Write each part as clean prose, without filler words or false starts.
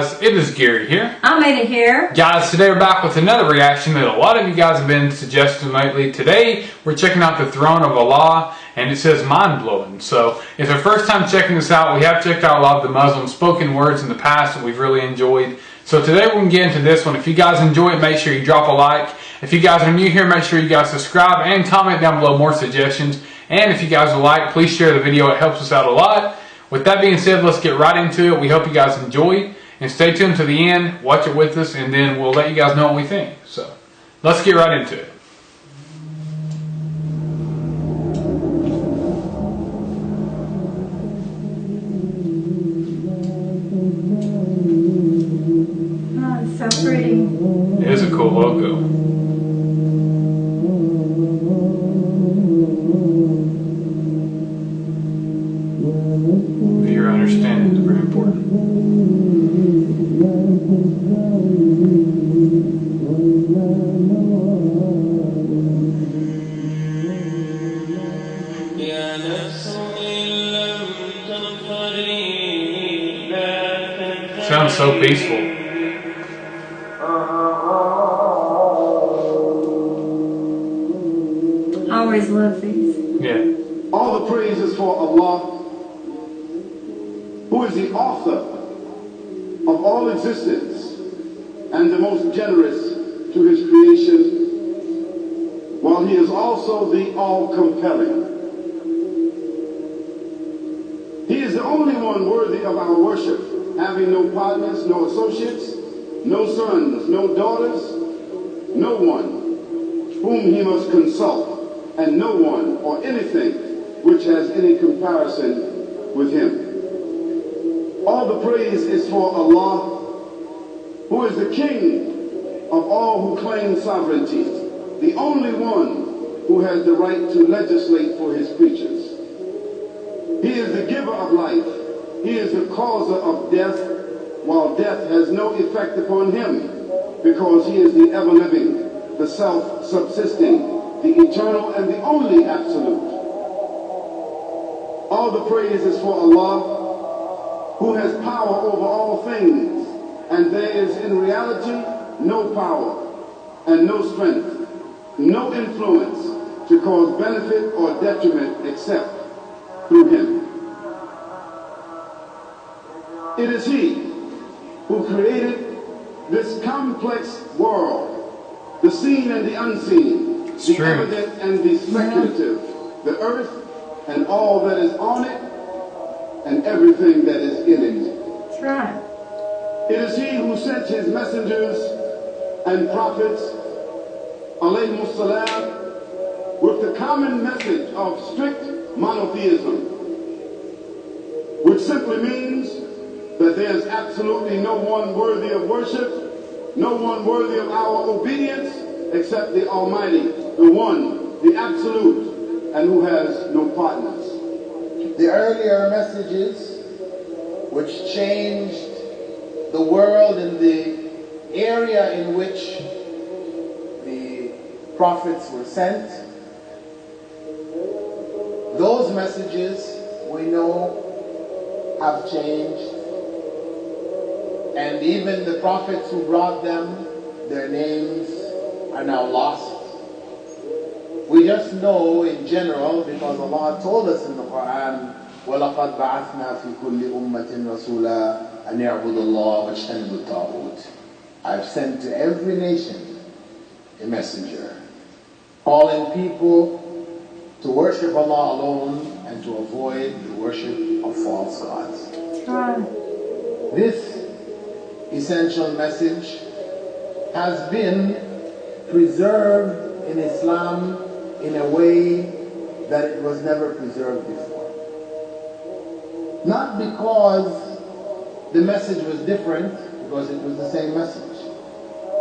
guys, it is Gary here. I'm Ada here. Guys, today we're back with another reaction that a lot of you guys have been suggesting lately. Today we're checking out the Throne of Allah, and it says mind-blowing. So it's our first time checking this out. We have checked out a lot of the Muslim spoken words in the past that we've really enjoyed. So today we're going to get into this one. If you guys enjoy it, make sure you drop a like. If you guys are new here, make sure you guys subscribe and comment down below more suggestions. And if you guys would like, please share the video. It helps us out a lot. With that being said, let's get right into it. We hope you guys enjoy, and stay tuned to the end. Watch it with us, and then we'll let you guys know what we think. So let's get right into it. Oh, it's so pretty. It is a cool logo. Your understanding is very important. Sounds so peaceful. I always love these. Yeah. All the praise is for Allah, who is the author of all existence and the most generous to his creation, while he is also the all-compelling. He is the only one worthy of our worship, having no partners, no associates, no sons, no daughters, no one whom he must consult, and no one or anything which has any comparison with him. All the praise is for Allah, who is the King of all who claim sovereignty, the only one who has the right to legislate for his creatures. He is the giver of life. He is the causer of death, while death has no effect upon him, because he is the ever-living, the self-subsisting, the eternal, and the only absolute. All the praise is for Allah, who has power over all things, and there is in reality no power and no strength, no influence to cause benefit or detriment except through him. It is he who created this complex world, the seen and the unseen, the evident and the speculative, the earth and all that is on it, and everything that is in it. That's right. It is he who sent his messengers and prophets, alayhimus salam, with the common message of strict monotheism, which simply means that there is absolutely no one worthy of worship, no one worthy of our obedience, except the Almighty, the One, the Absolute, and who has no partners. The earlier messages, which changed the world in the area in which the prophets were sent, those messages we know have changed, and even the prophets who brought them, their names are now lost. We just know in general, because Allah told us in the Quran, وَلَقَدْ بَعَثْنَا فِي كُلِّ أُمَّةٍ رَسُولًا أَنْ يَعْبُدُوا اللَّهَ وَاجْتَنِبُوا الطَّاغُوتَ. I've sent to every nation a messenger, calling people to worship Allah alone and to avoid the worship of false gods. That's right. This essential message has been preserved in Islam in a way that it was never preserved before. Not because the message was different, because it was the same message,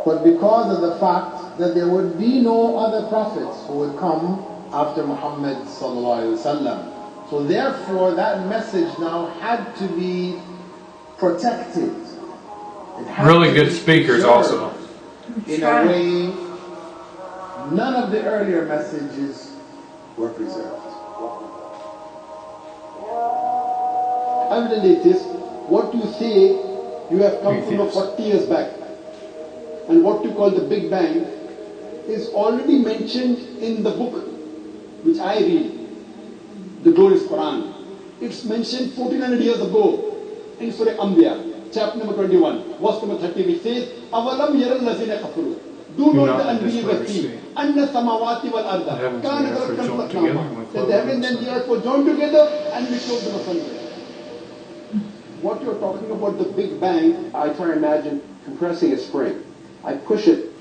but because of the fact that there would be no other prophets who would come after Muhammad sallallahu alaihi wasallam. So therefore that message now had to be protected. It had Really to good be speakers preserved also. in a way none of the earlier messages were preserved. Underneath this, what you see you have come to know 40 years back. And what you call the Big Bang is already mentioned in the book which I read, the glorious Quran. It's mentioned 1400 years ago in Surah Anbiya, chapter number 21, verse number 30, which says, أَوَلَمْ يَرَ الَّذِينَ كَفَرُوا. Do not the unbelievers see أَنَّ السَّمَاوَاتِ وَالْأَرْضَ كَانَتْ رَتْقًا فَاسْتَوَتْ. That the heaven and the earth were joined together and we showed them asunder. What you're talking about, the Big Bang, I try to imagine compressing a spring. I push it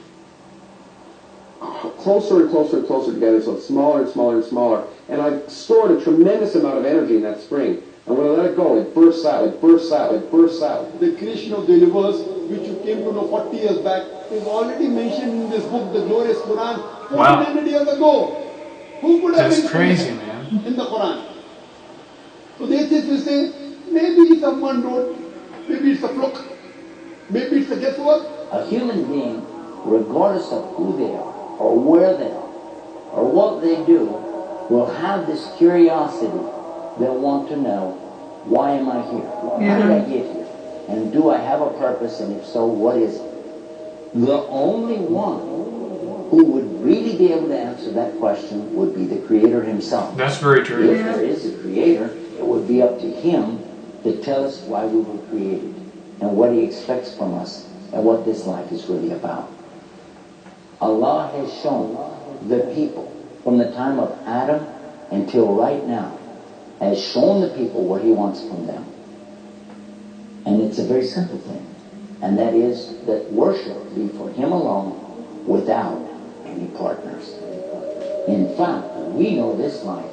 closer and closer and closer together, so it's smaller and smaller and smaller. And I've stored a tremendous amount of energy in that spring. And when I let it go, it bursts out, it bursts out, it bursts out. The creation of the universe, which you came to know 40 years back, is already mentioned in this book, the glorious Quran, 1400 years ago. Who could have That's crazy, man. in the Quran? So they will say, maybe someone wrote, maybe it's a fluke, maybe it's a guesswork. A human being, regardless of who they are, or where they are, or what they do, will have this curiosity. They'll want to know, why am I here? How did I get here? And do I have a purpose? And if so, what is it? The only one who would really be able to answer that question would be the Creator Himself. That's very true. If there is a Creator, it would be up to Him to tell us why we were created and what He expects from us and what this life is really about. Allah has shown the people from the time of Adam until right now, has shown the people what He wants from them. And it's a very simple thing. And that is that worship be for Him alone without any partners. In fact, we know this life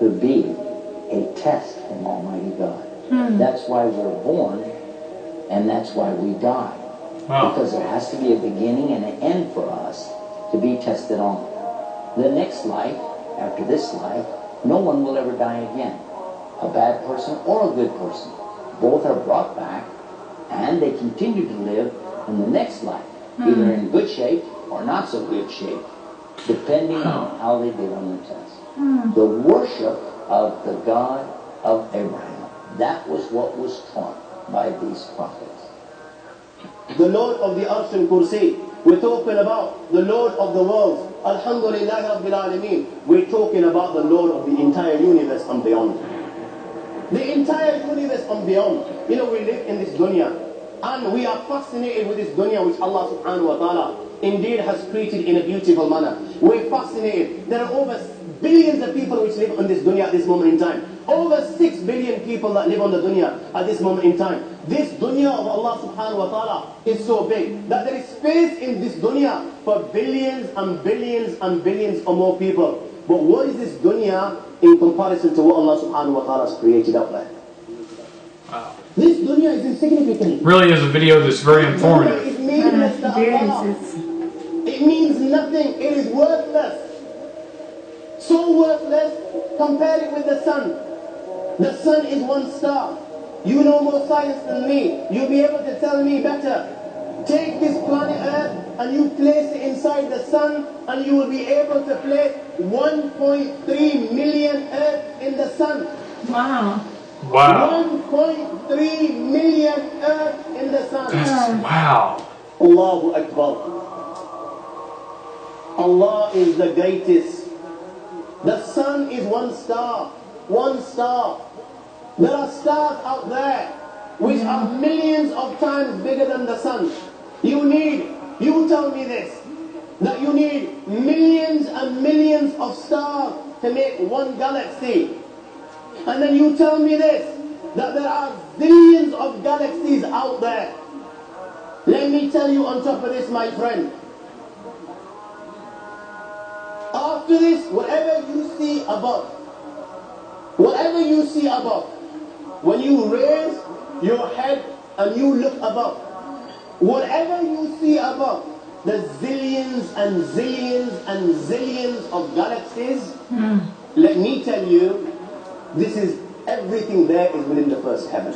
to be a test from Almighty God. That's why we're born and that's why we die. Wow. Because there has to be a beginning and an end for us to be tested on. The next life, after this life, no one will ever die again. A bad person or a good person. Both are brought back and they continue to live in the next life, either in good shape or not so good shape, depending on how they did on the test. The worship of the God of Abraham, that was what was taught by these prophets. The Lord of the Arsh and Kursi. We're talking about the Lord of the worlds. Alhamdulillah Rabbil Alameen. We're talking about the Lord of the entire universe and beyond. The entire universe and beyond. You know, we live in this dunya and we are fascinated with this dunya which Allah subhanahu wa ta'ala indeed has created in a beautiful manner. We're fascinated. There are over billions of people which live on this dunya at this moment in time. Over 6 billion people that live on the dunya at this moment in time. This dunya of Allah subhanahu wa ta'ala is so big that there is space in this dunya for billions and billions and billions or more people. But what is this dunya in comparison to what Allah subhanahu wa ta'ala has created out there? Wow. This dunya is insignificant. Really is a video that's very informative. It means to Allah. It means nothing. It is worthless. So worthless. Compare it with the sun. The sun is one star. You know more science than me. You'll be able to tell me better. Take this planet Earth and you place it inside the sun and you will be able to place 1.3 million Earth in the sun. Wow. Wow. 1.3 million Earth in the sun. That's, wow. Allahu Akbar. Allah is the greatest. The sun is one star. One star. There are stars out there which are millions of times bigger than the sun. You tell me this, that you need millions and millions of stars to make one galaxy. And then you tell me this, that there are zillions of galaxies out there. Let me tell you on top of this, my friend. After this, whatever you see above, when you raise your head and you look above, whatever you see above, the zillions and zillions and zillions of galaxies, let me tell you, this is everything there is within the first heaven.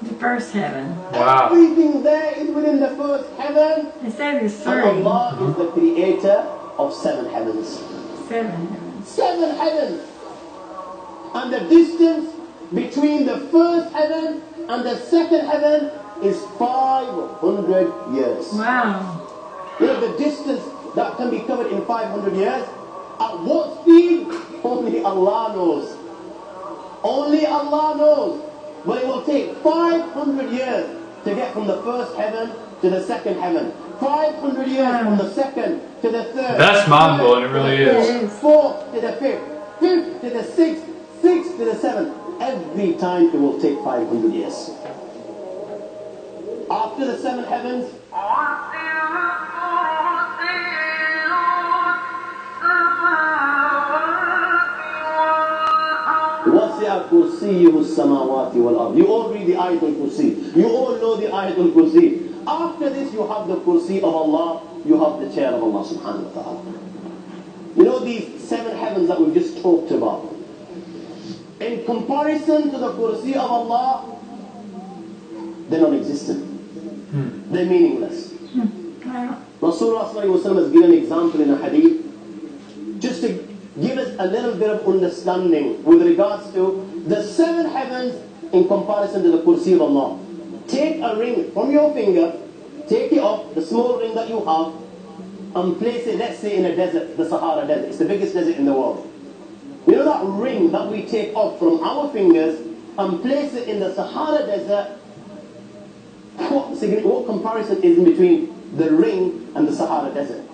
The first heaven. Wow. Everything there is within the first heaven. They say there's And 3. Allah is the creator of 7 heavens. 7 heavens. 7 heavens. And the distance between the first heaven and the second heaven is 500 years. Wow. You know, the distance that can be covered in 500 years, at what speed? Only Allah knows. Only Allah knows. But it will take 500 years to get from the first heaven to the second heaven. 500 years from the second to the third. That's mind-blowing, it really is. Fourth to the fifth. Fifth to the sixth. Sixth to the seventh. Every time it will take 500 years. After the seven heavens, وَسِعَ كُرْسِيُّهُ السَّمَاوَاتِ وَالْأَرْضِ. You all read the Ayatul Kursi. You all know the Ayatul Kursi. After this you have the Kursi of Allah, you have the chair of Allah subhanahu wa ta'ala. You know these seven heavens that we just talked about. In comparison to the Kursi of Allah, they're non-existent. They're meaningless. Rasulullah has given an example in a hadith just to give us a little bit of understanding with regards to the seven heavens in comparison to the Kursi of Allah. Take a ring from your finger, take it off, the small ring that you have, and place it, let's say, in a desert, the Sahara Desert. It's the biggest desert in the world. You know that ring that we take off from our fingers and place it in the Sahara Desert? What comparison is in between the ring and the Sahara Desert?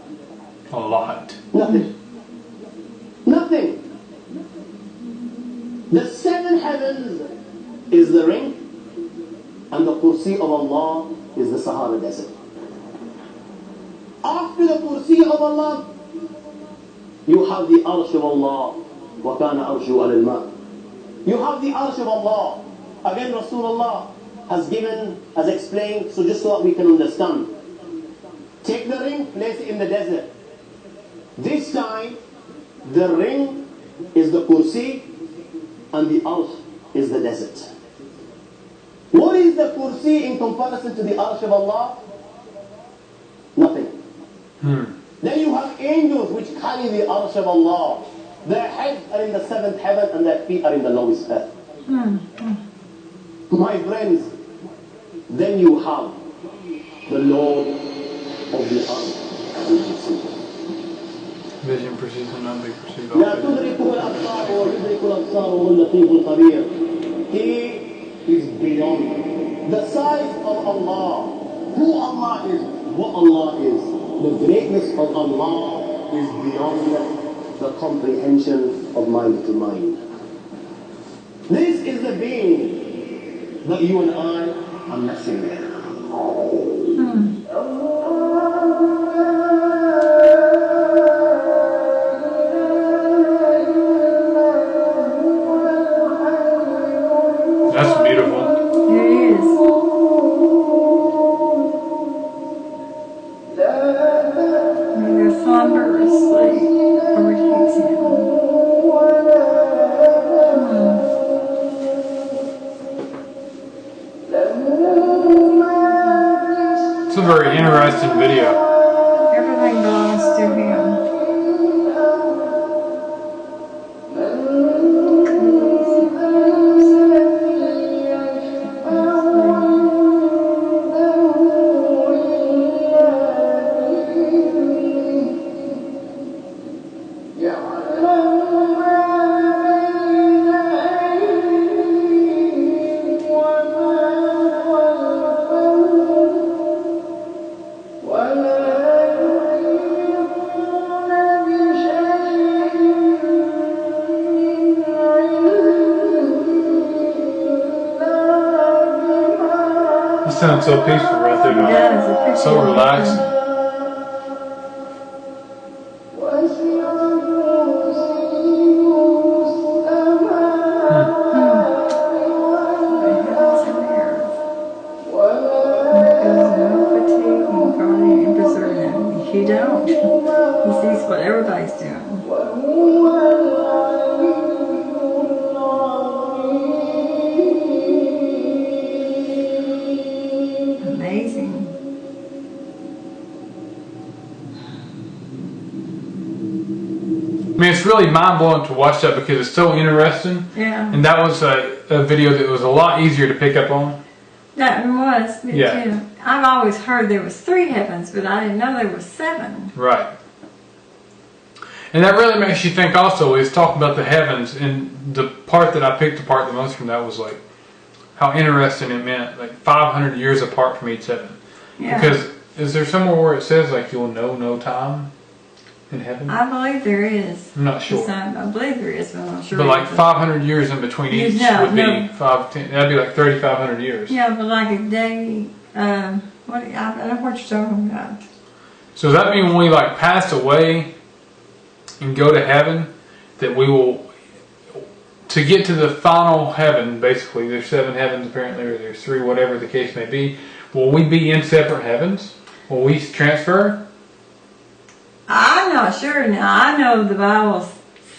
A lot. Nothing. Nothing. The seven heavens is the ring, and the Kursi of Allah is the Sahara Desert. After the Kursi of Allah, you have the Arsh of Allah. وَكَانَ عَرْشُهُ عَلَى الْمَاءِ. You have the Arsh of Allah. Again, Rasulullah has explained, so just so that we can understand. Take the ring, place it in the desert. This time, the ring is the Kursi and the Arsh is the desert. What is the Kursi in comparison to the Arsh of Allah? Nothing. Then you have angels which carry the Arsh of Allah. Their heads are in the seventh heaven and their feet are in the lowest earth. My friends, then you have the Lord of the earth. Vision perceives and none be perceived. لا تدركه الأبصار ويدرك الأبصار وهو اللطيف الخبير. He is beyond the size of Allah. Who Allah is, what Allah is. The greatness of Allah is beyond the comprehension of mind to mind. This is the being that you and I are messing with. That's beautiful. It is. Either slumber or sleep, or keeps him. It's a very interesting video. Everything belongs to him. It sounds so peaceful right there. Yeah, it's So relaxing. You don't. He sees what everybody's doing. Amazing. I mean, it's really mind-blowing to watch that because it's so interesting. Yeah. And that was a video that was a lot easier to pick up on. That one was, me Yeah. too. I've always heard there was 3 heavens, but I didn't know there was 7. Right. And that really makes you think also is talking about the heavens, and the part that I picked apart the most from that was like how interesting it meant, like 500 years apart from each heaven. Yeah. Because is there somewhere where it says like you'll know no time in heaven? I believe there is. I'm not sure. I believe there is, but I'm not sure. But like either. 500 years in between each No, would be no. 10, that'd be like 3,500 years. Yeah, but like a day, I don't know what you're talking about. So does that mean when we like pass away and go to heaven, that we will, to get to the final heaven, basically, there's 7 heavens apparently, or there's 3, whatever the case may be, will we be in separate heavens? Will we transfer? I'm not sure now. I know the Bible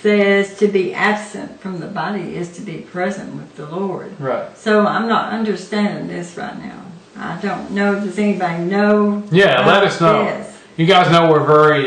says to be absent from the body is to be present with the Lord. Right. So I'm not understanding this right now. I don't know. Does anybody know? Yeah, let us know. This? You guys know we're very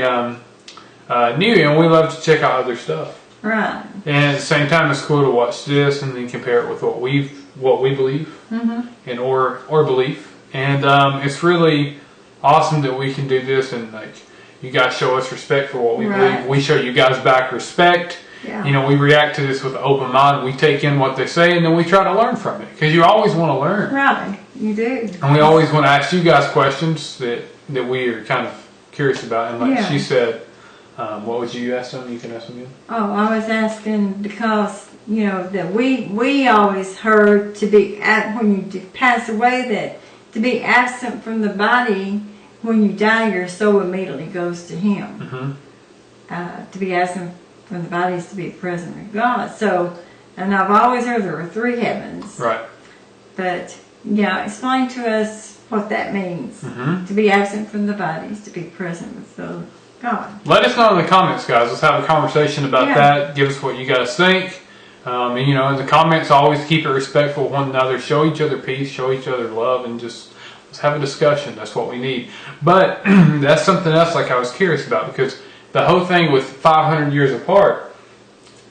new, and we love to check out other stuff. Right. And at the same time, it's cool to watch this and then compare it with what we believe and or belief. And it's really awesome that we can do this, and like you guys show us respect for what we Right. believe. We show you guys back respect. Yeah. You know, we react to this with an open mind. We take in what they say, and then we try to learn from it, because you always want to learn. Right. You do. And we always want to ask you guys questions that we are kind of curious about. And like Yeah. she said, what would you ask them? You can ask them again. Oh, I was asking because, you know, that we always heard to be when you pass away, that to be absent from the body, when you die, your soul immediately goes to Him. To be absent from the body is to be present with God. So, and I've always heard there were 3 heavens. Right. But, yeah, explain to us what that means. To be absent from the body is to be present with the God. Let us know in the comments, guys. Let's have a conversation about Yeah. that. Give us what you guys think. And, you know, in the comments, always keep it respectful of one another. Show each other peace. Show each other love. And just let's have a discussion. That's what we need. But that's something else like I was curious about, because the whole thing with 500 years apart,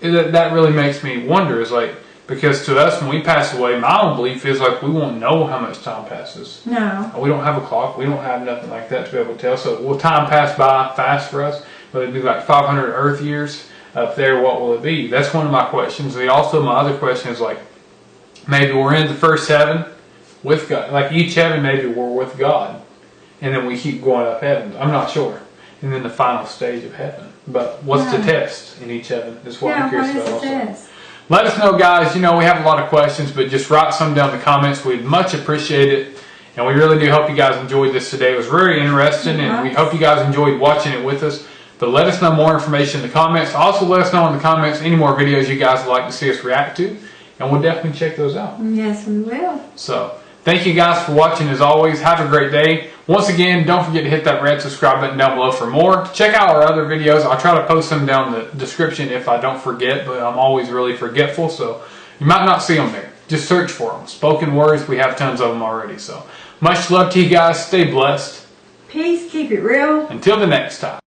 that really makes me wonder, is like, because to us, when we pass away, my own belief is like we won't know how much time passes. No. We don't have a clock. We don't have nothing like that to be able to tell. So will time pass by fast for us? Will it be like 500 Earth years up there? What will it be? That's one of my questions. And also, my other question is like, maybe we're in the first heaven with God. Like each heaven, maybe we're with God, and then we keep going up heavens. I'm not sure. And then the final stage of heaven. But what's the test in each heaven is what I'm curious about also. Test? Let us know, guys. You know, we have a lot of questions, but just write some down in the comments. We'd much appreciate it. And we really do hope you guys enjoyed this today. It was very interesting, and we hope you guys enjoyed watching it with us. But let us know more information in the comments. Also, let us know in the comments any more videos you guys would like to see us react to, and we'll definitely check those out. Yes, we will. So, thank you guys for watching as always. Have a great day. Once again, don't forget to hit that red subscribe button down below for more. Check out our other videos. I'll try to post them down in the description if I don't forget, but I'm always really forgetful, so you might not see them there. Just search for them. Spoken words, we have tons of them already. So, much love to you guys. Stay blessed. Peace, keep it real. Until the next time.